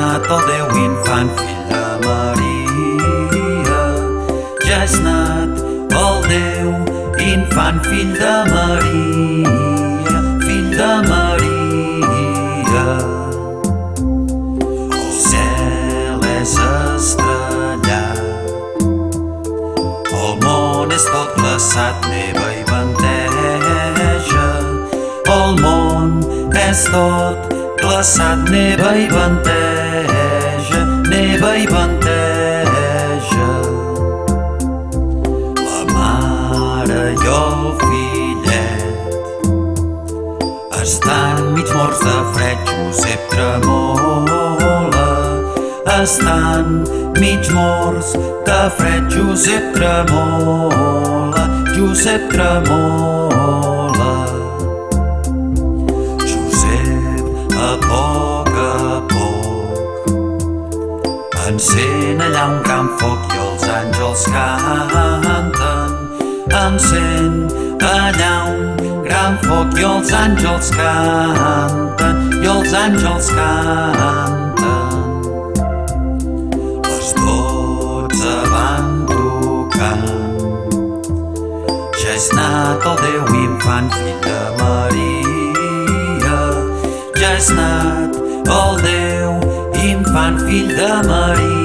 nat el Déu infant, fill de Maria. Ja és nat el Déu infant, fill de Maria, fill de Maria. El cel és estrellat, el món és tot glaçat, neva i venteja. El món és tot glaçat, neva i venteja, neva i venteja. La mare i el fillet estan mig morts de fred, Josep tremola. Estan mig morts de fred, Josep tremola, Josep tremola. A poc encén allà un gran foc i els àngels canten. Encén allà un gran foc i els àngels canten, i els àngels canten. Les 12 van tocant. Ja és nat el Déu infant, fill de Maria. Ja és nat el Déu infant, fill de Maria.